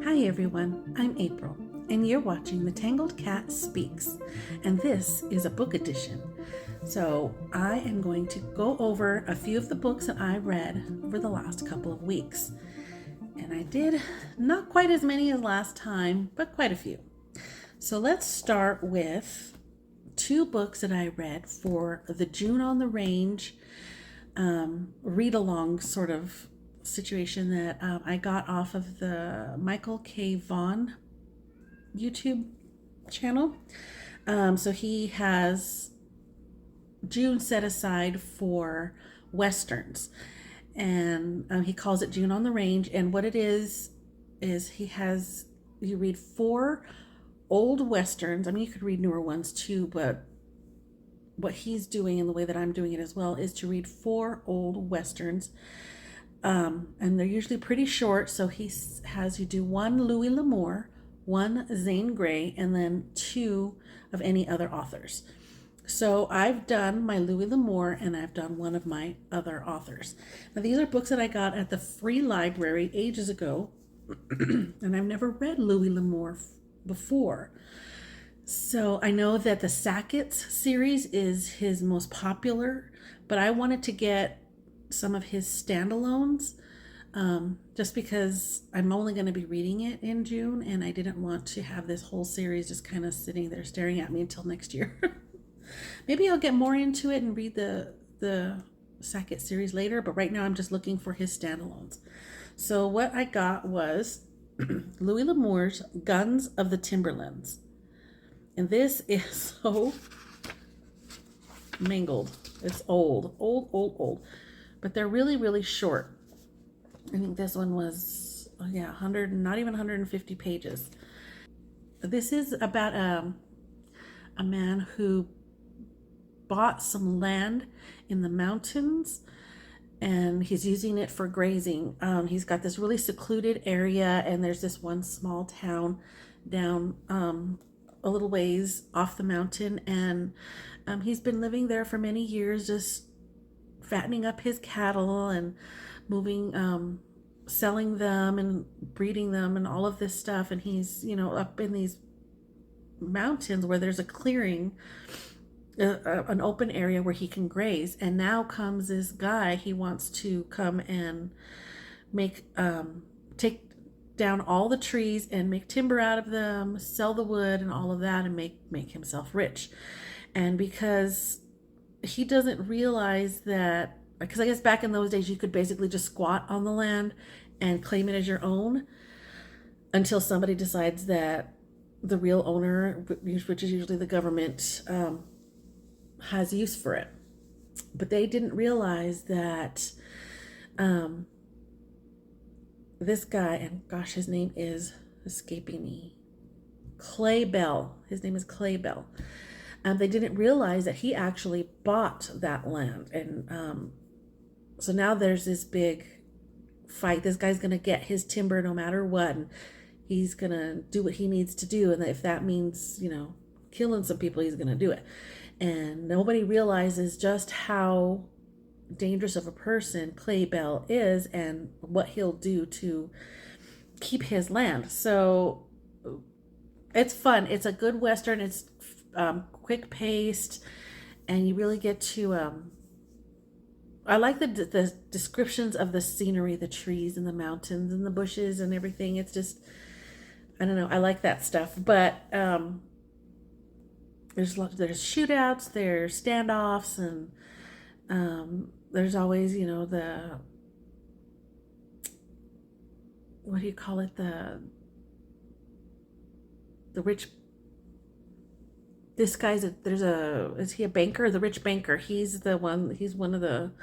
Hi everyone, I'm April, and you're watching The Tangled Cat Speaks, and this is a book edition. So I am going to go over a few of the books that I read over the last couple of weeks. And I did not quite as many as last time, but quite a few. So let's start with two books that I read for the June on the Range read along sort of situation that I got off of the Michael K. Vaughan YouTube channel. So he has June set aside for Westerns, and he calls it June on the Range. And what it is you read four old Westerns. I mean, you could read newer ones too, but what he's doing and the way that I'm doing it as well is to read four old Westerns. And they're usually pretty short. So he has you do one Louis L'Amour, one Zane Grey, and then two of any other authors. So I've done my Louis L'Amour and I've done one of my other authors. Now these are books that I got at the free library ages ago, and I've never read Louis L'Amour before. So I know that the Sackett's series is his most popular, but I wanted to get some of his standalones just because I'm only going to be reading it in June, and I didn't want to have this whole series just kind of sitting there staring at me until next year. Maybe I'll get more into it and read the Sackett series later, but right now I'm just looking for his standalones. So what I got was Louis L'Amour's Guns of the Timberlands. And this is so mangled. It's old. But they're really, really short. I think this one was, 100, not even 150 pages. This is about a man who bought some land in the mountains and he's using it for grazing. He's got this really secluded area, and there's this one small town down a little ways off the mountain, and he's been living there for many years, just fattening up his cattle and moving, selling them and breeding them and all of this stuff. And he's, up in these mountains where there's a clearing, an open area where he can graze. And now comes this guy. He wants to come and take down all the trees and make timber out of them, sell the wood and all of that, and make himself rich. And because he doesn't realize that, because I guess back in those days you could basically just squat on the land and claim it as your own until somebody decides that the real owner, which is usually the government, has use for it. But they didn't realize that this guy, and gosh, his name is escaping me, Clay Bell. His name is Clay Bell. They didn't realize that he actually bought that land. And so now there's this big fight. This guy's going to get his timber no matter what. And he's going to do what he needs to do. And if that means, killing some people, he's going to do it. And nobody realizes just how dangerous of a person Clay Bell is and what he'll do to keep his land. So it's fun. It's a good Western. It's quick paced, and you really get to I like the descriptions of the scenery, the trees and the mountains and the bushes and everything. It's just, I don't know, I like that stuff. But there's shootouts, there's standoffs, and there's always, the, what do you call it, the rich, this guy's is he a banker? The rich banker. He's one of the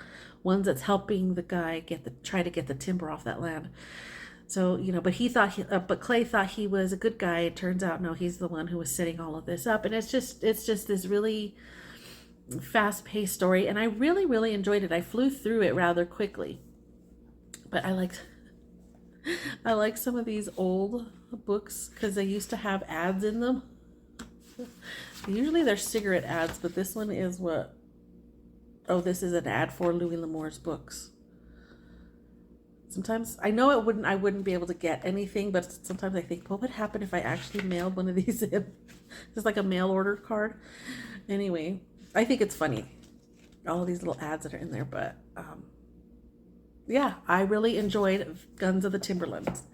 ones that's helping the guy try to get the timber off that land. So, but Clay thought he was a good guy. It turns out, no, he's the one who was setting all of this up. And it's just this really fast-paced story. And I really, really enjoyed it. I flew through it rather quickly. But I like some of these old books because they used to have ads in them. Usually they're cigarette ads, but this one is this is an ad for Louis L'Amour's books. Sometimes I know I wouldn't be able to get anything, but sometimes I think, what would happen if I actually mailed one of these in? Just like a mail order card. Anyway, I think it's funny, all of these little ads that are in there, but yeah, I really enjoyed Guns of the Timberlands.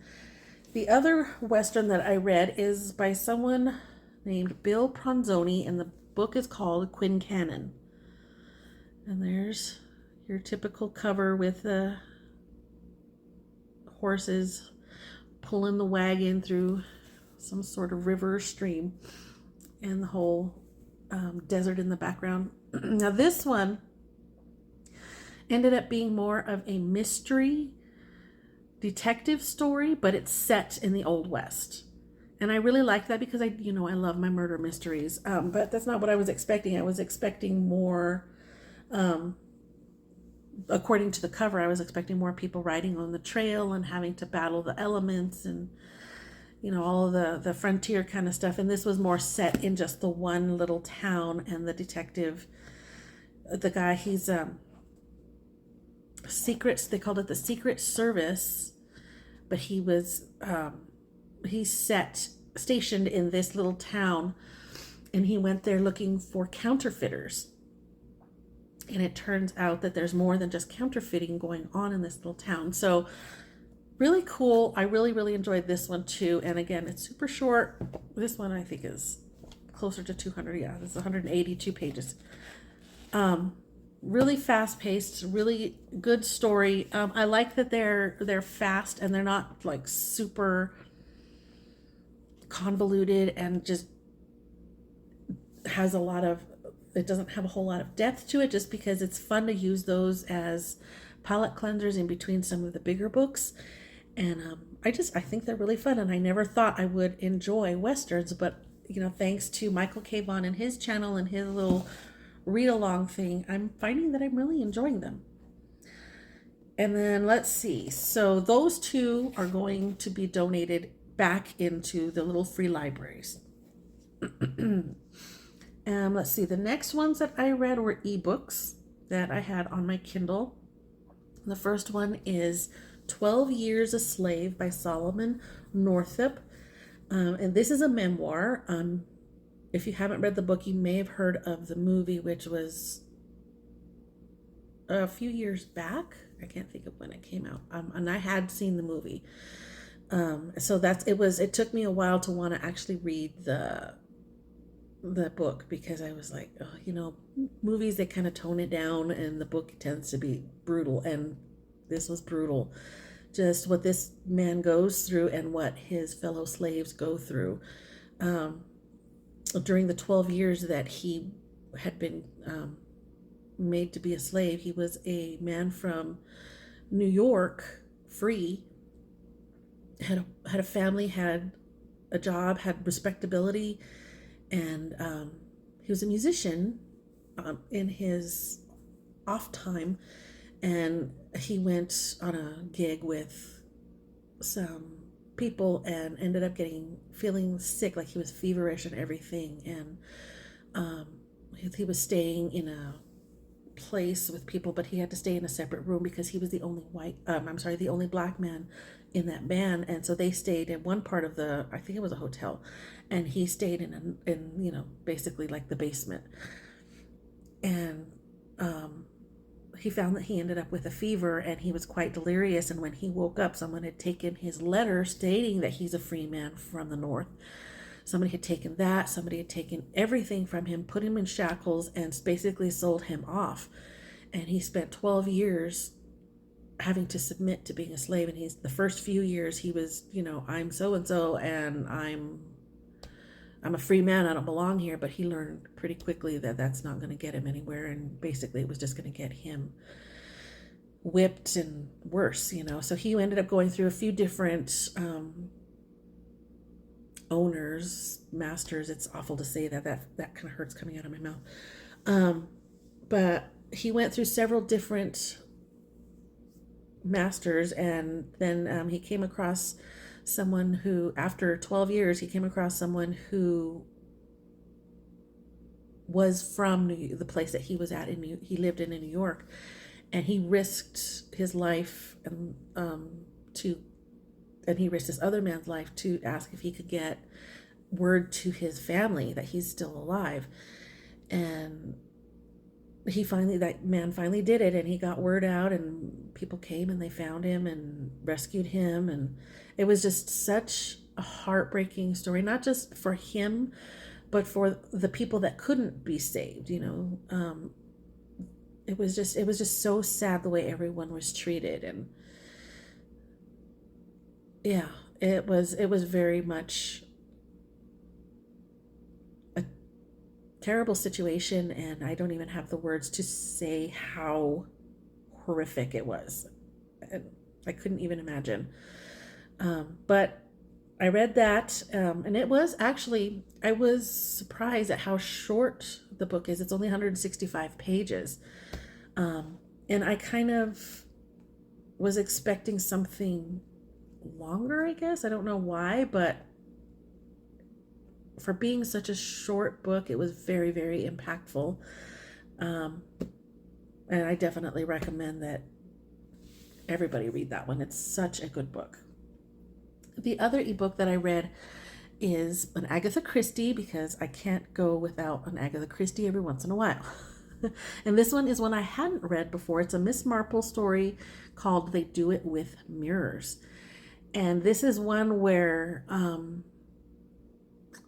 The other Western that I read is by someone named Bill Pronzoni, and the book is called Quincannon. And there's your typical cover with the horses pulling the wagon through some sort of river or stream, and the whole desert in the background. Now this one ended up being more of a mystery detective story, but it's set in the Old West. And I really like that because I love my murder mysteries. But that's not what I was expecting. I was expecting more, according to the cover, I was expecting more people riding on the trail and having to battle the elements and, all of the frontier kind of stuff. And this was more set in just the one little town, and the detective, the guy, he's secrets, they called it the Secret Service, but he was stationed in this little town, and he went there looking for counterfeiters. And it turns out that there's more than just counterfeiting going on in this little town. So really cool. I really, really enjoyed this one too. And again, it's super short. This one I think is closer to 200. Yeah, this is 182 pages. Really fast paced, really good story. I like that they're fast, and they're not like super convoluted, and just has it doesn't have a whole lot of depth to it, just because it's fun to use those as palate cleansers in between some of the bigger books. And I think they're really fun, and I never thought I would enjoy Westerns, but thanks to Michael K. Vaughn and his channel and his little read along thing, I'm finding that I'm really enjoying them. And then let's see, so those two are going to be donated back into the little free libraries. Let's see, the next ones that I read were ebooks that I had on my Kindle. The first one is 12 Years a Slave by Solomon Northup. And this is a memoir. If you haven't read the book, you may have heard of the movie, which was a few years back. I can't think of when it came out. And I had seen the movie. So it took me a while to want to actually read the book, because I was like, movies, they kind of tone it down, and the book tends to be brutal. And this was brutal. Just what this man goes through and what his fellow slaves go through. During the 12 years that he had been made to be a slave, he was a man from New York, free, had a family, had a job, had respectability, and he was a musician in his off time, and he went on a gig with some people and ended up feeling sick, like he was feverish and everything. And he was staying in a place with people, but he had to stay in a separate room because he was the only the only black man in that band. And so they stayed in one part of I think it was a hotel, and he stayed in basically like the basement. And he found that he ended up with a fever, and he was quite delirious. And when he woke up, someone had taken his letter stating that he's a free man from the North. Somebody had taken that. Somebody had taken everything from him, put him in shackles, and basically sold him off. And he spent 12 years having to submit to being a slave. And the first few years he was, I'm so-and-so, and I'm a free man, I don't belong here. But he learned pretty quickly that that's not going to get him anywhere. And basically it was just going to get him whipped and worse, So he ended up going through a few different owners, masters. It's awful to say that kind of hurts coming out of my mouth. But he went through several different masters, and then he came across someone who, after 12 years, he came across someone who was from the place that he was at. He lived in New York, and he risked his life to and he risked this other man's life to ask if he could get word to his family that he's still alive. And that man finally did it, and he got word out, and people came and they found him and rescued him. And it was just such a heartbreaking story, not just for him, but for the people that couldn't be saved. It was just so sad the way everyone was treated. And yeah, it was very much a terrible situation, and I don't even have the words to say how horrific it was. And I couldn't even imagine. But I read that, and it was actually, I was surprised at how short the book is. It's only 165 pages. And I kind of was expecting something longer, I guess. I don't know why, but for being such a short book, it was very, very impactful. And I definitely recommend that everybody read that one. It's such a good book. The other ebook that I read is an Agatha Christie, because I can't go without an Agatha Christie every once in a while. And this one is one I hadn't read before. It's a Miss Marple story called They Do It With Mirrors. And this is one where I'm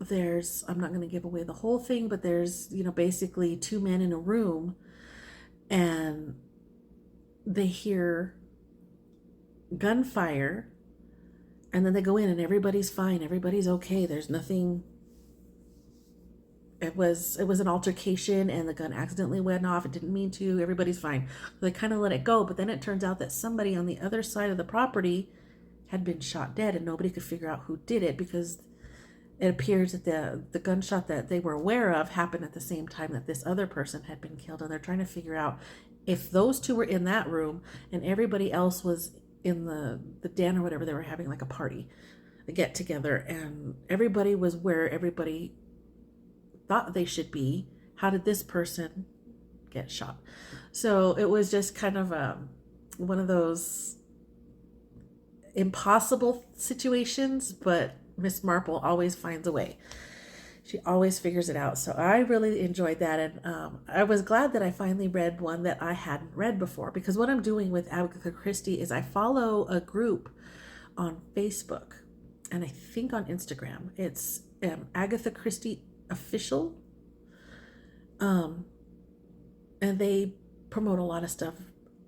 not going to give away the whole thing, but there's, basically two men in a room, and they hear gunfire, and then they go in and everybody's fine. Everybody's okay. There's nothing. It was an altercation, and the gun accidentally went off. It didn't mean to. Everybody's fine. So they kind of let it go, but then it turns out that somebody on the other side of the property had been shot dead, and nobody could figure out who did it, because it appears that the gunshot that they were aware of happened at the same time that this other person had been killed. And they're trying to figure out if those two were in that room and everybody else was in the den or whatever. They were having like a party, a get together, and everybody was where everybody thought they should be. How did this person get shot? So it was just kind of one of those impossible situations, but Miss Marple always finds a way. She always figures it out. So I really enjoyed that, and I was glad that I finally read one that I hadn't read before, because what I'm doing with Agatha Christie is I follow a group on Facebook, and I think on Instagram. It's Agatha Christie Official, and they promote a lot of stuff,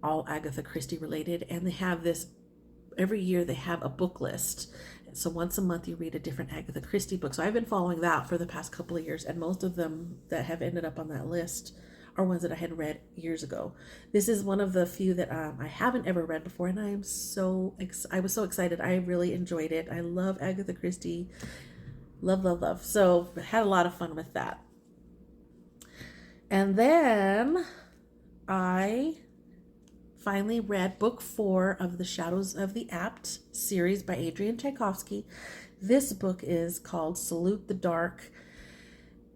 all Agatha Christie related, and they have this every year. They have a book list. So once a month you read a different Agatha Christie book. So I've been following that for the past couple of years, and most of them that have ended up on that list are ones that I had read years ago. This is one of the few that I haven't ever read before, and I was so excited. I really enjoyed it. I love Agatha Christie. Love. So I had a lot of fun with that. And then I finally read book 4 of the Shadows of the Apt series by Adrian Tchaikovsky. This book is called Salute the Dark.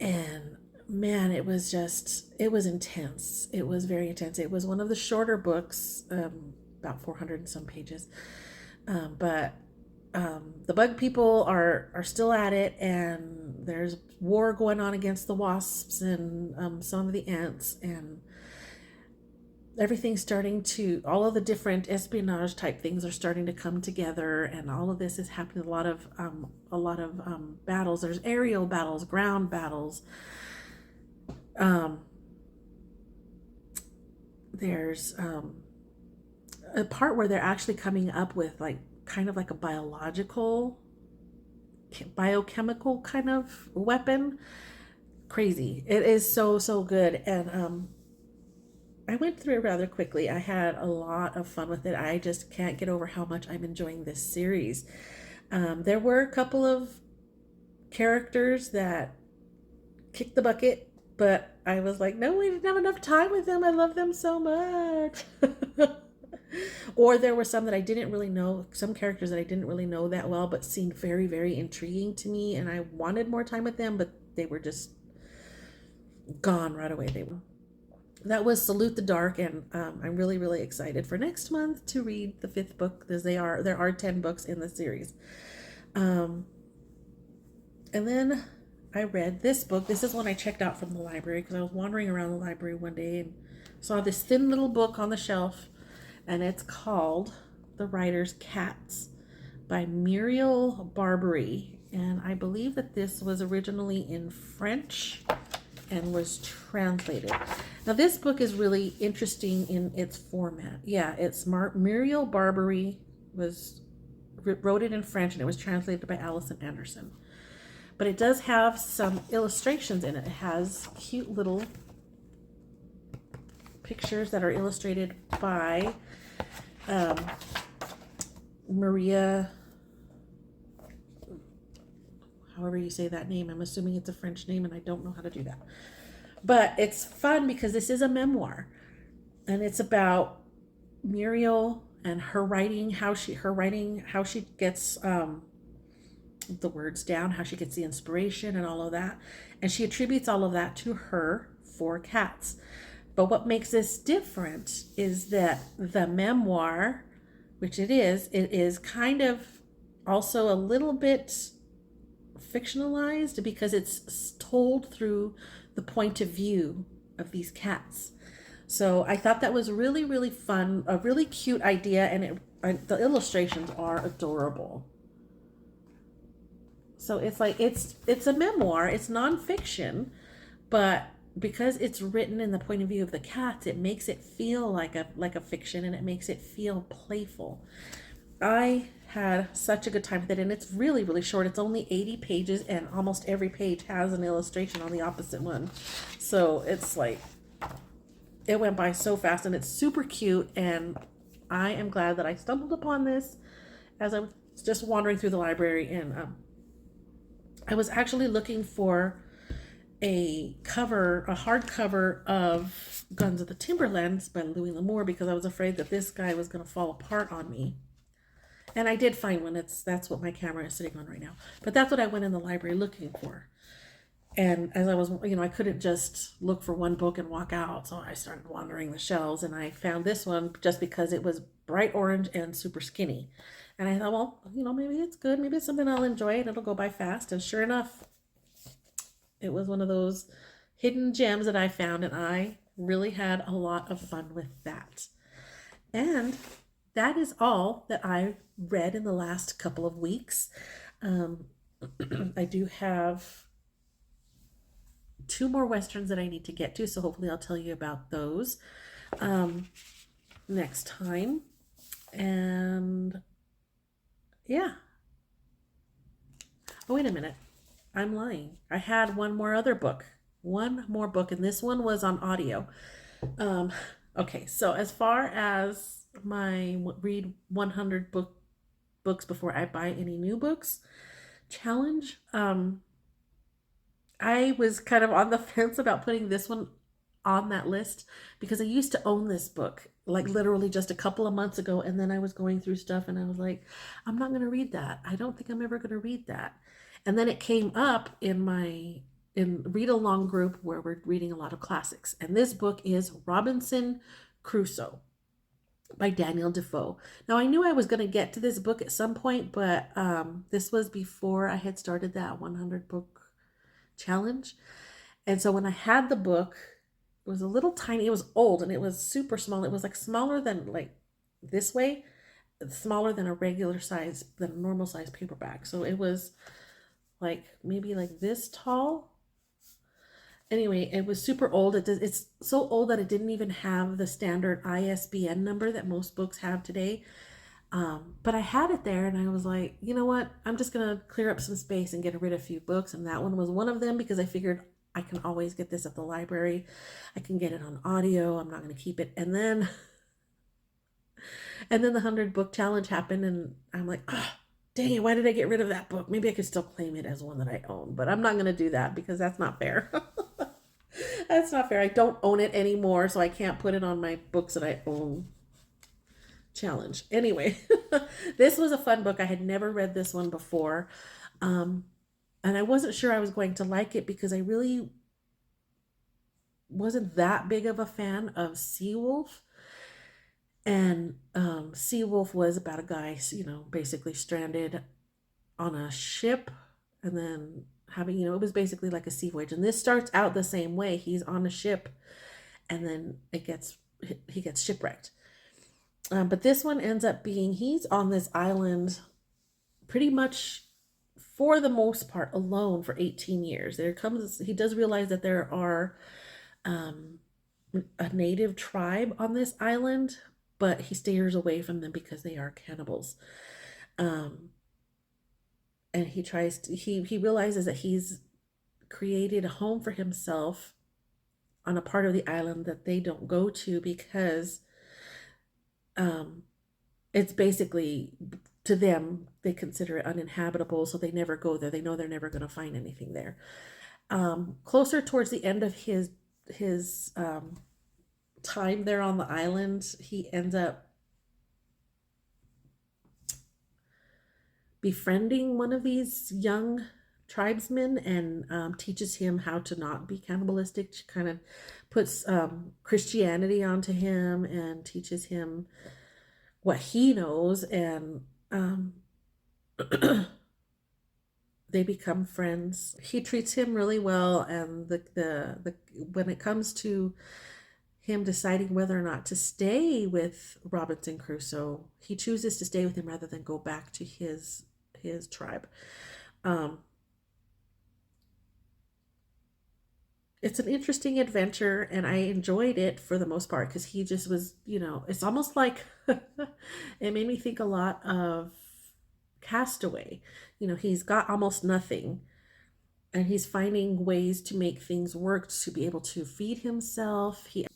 And man, it was intense. It was very intense. It was one of the shorter books, about 400 and some pages. But the bug people are still at it, and there's war going on against the wasps and some of the ants, and everything's all of the different espionage type things are starting to come together, and all of this is happening. A lot of battles. There's aerial battles, ground battles. There's a part where they're actually coming up with kind of like a biochemical kind of weapon. Crazy. It is so good. And I went through it rather quickly. I had a lot of fun with it. I just can't get over how much I'm enjoying this series. There were a couple of characters that kicked the bucket, but I was like, no, we didn't have enough time with them. I love them so much. Or there were some that I didn't really know, some characters that I didn't really know that well, but seemed very, very intriguing to me, and I wanted more time with them, but they were just gone right away. that was Salute the Dark, and I'm really, really excited for next month to read the fifth book, because there are 10 books in the series. Um, and then I read this book. This is one I checked out from the library because I was wandering around the library one day and saw this thin little book on the shelf, and it's called The Writer's Cats by Muriel Barbary. And I believe that this was originally in French and was translated. Now, this book is really interesting in its format. Yeah, it's Muriel Barbary wrote it in French, and it was translated by Allison Anderson. But it does have some illustrations in it. It has cute little pictures that are illustrated by Maria, however you say that name. I'm assuming it's a French name, and I don't know how to do that. But it's fun because this is a memoir, and it's about Muriel and her writing, how she gets the words down, how she gets the inspiration and all of that. And she attributes all of that to her 4 cats. But what makes this different is that the memoir, which it is kind of also a little bit fictionalized because it's told through the point of view of these cats. So I thought that was really, really fun, a really cute idea, and the illustrations are adorable. So it's like it's a memoir, it's nonfiction, but because it's written in the point of view of the cats, it makes it feel like a fiction, and it makes it feel playful. I had such a good time with it, and it's really, really short. It's only 80 pages, and almost every page has an illustration on the opposite one. So it's like, it went by so fast, and it's super cute, and I am glad that I stumbled upon this as I was just wandering through the library, and I was actually looking for a hardcover of Guns of the Timberlands by Louis L'Amour, because I was afraid that this guy was going to fall apart on me. And I did find one. That's what my camera is sitting on right now. But that's what I went in the library looking for. And as I was, I couldn't just look for one book and walk out. So I started wandering the shelves, and I found this one just because it was bright orange and super skinny. And I thought, well, maybe it's good. Maybe it's something I'll enjoy, and it'll go by fast. And sure enough, it was one of those hidden gems that I found, and I really had a lot of fun with that. And that is all that I read in the last couple of weeks. I do have 2 more Westerns that I need to get to, so hopefully I'll tell you about those next time. And yeah. Oh, wait a minute. I'm lying. I had one more book, and this one was on audio. Okay, so as far as my read 100 books before I buy any new books challenge, I was kind of on the fence about putting this one on that list because I used to own this book, like literally just a couple of months ago, and then I was going through stuff and I was like, I'm not going to read that. I don't think I'm ever going to read that. And then it came up in read along group where we're reading a lot of classics. And this book is Robinson Crusoe by Daniel Defoe. Now, I knew I was going to get to this book at some point, but this was before I had started that 100 book challenge. And so when I had the book, it was a little tiny, it was old, and it was super small. It was like smaller than like this way, smaller than a normal size paperback. So it was like maybe like this tall. Anyway, it was super old. It's so old that it didn't even have the standard ISBN number that most books have today. But I had it there, and I was like, you know what? I'm just going to clear up some space and get rid of a few books. And that one was one of them because I figured I can always get this at the library. I can get it on audio. I'm not going to keep it. And then the 100 book challenge happened, and I'm like, oh, dang it, why did I get rid of that book? Maybe I could still claim it as one that I own, but I'm not going to do that because that's not fair. That's not fair. I don't own it anymore, so I can't put it on my books that I own challenge. Anyway, this was a fun book. I had never read this one before. And I wasn't sure I was going to like it because I really wasn't that big of a fan of Seawolf. And Seawolf was about a guy, basically stranded on a ship, and then having, it was basically like a sea voyage. And this starts out the same way. He's on a ship, and then he gets shipwrecked. But this one ends up being, he's on this island pretty much for the most part alone for 18 years. He does realize that there are a native tribe on this island, but he steers away from them because they are cannibals. And he realizes that he's created a home for himself on a part of the island that they don't go to because it's basically, to them, they consider it uninhabitable, so they never go there. They know they're never going to find anything there. Closer towards the end of his time there on the island, he ends up befriending one of these young tribesmen and teaches him how to not be cannibalistic. She kind of puts Christianity onto him and teaches him what he knows, and they become friends. He treats him really well, and the when it comes to him deciding whether or not to stay with Robinson Crusoe, he chooses to stay with him rather than go back to his tribe. It's an interesting adventure, and I enjoyed it for the most part because he just was, it's almost like it made me think a lot of Castaway. He's got almost nothing, and he's finding ways to make things work to be able to feed himself. He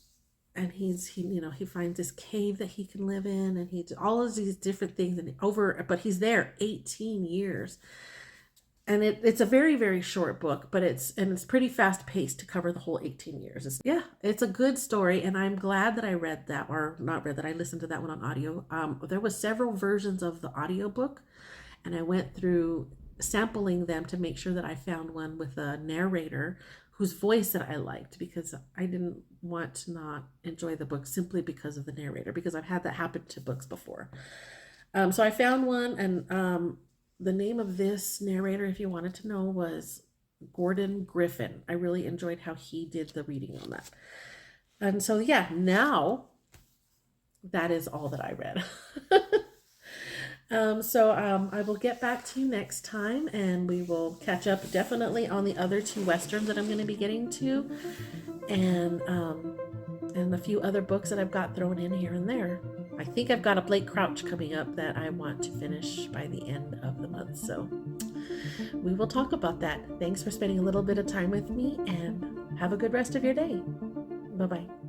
finds this cave that he can live in, and he all of these different things, but he's there 18 years. And it's a very, very short book, but it's pretty fast paced to cover the whole 18 years. It's a good story, and I'm glad that I read that, or not read that, I listened to that one on audio. There was several versions of the audiobook, and I went through sampling them to make sure that I found one with a narrator whose voice that I liked, because I didn't want to not enjoy the book simply because of the narrator, because I've had that happen to books before. So I found one, and the name of this narrator, if you wanted to know, was Gordon Griffin. I really enjoyed how he did the reading on that. And so, now that is all that I read. I will get back to you next time, and we will catch up definitely on the other two Westerns that I'm going to be getting to, and a few other books that I've got thrown in here and there. I think I've got a Blake Crouch coming up that I want to finish by the end of the month, so we will talk about that. Thanks for spending a little bit of time with me, and have a good rest of your day. Bye-bye.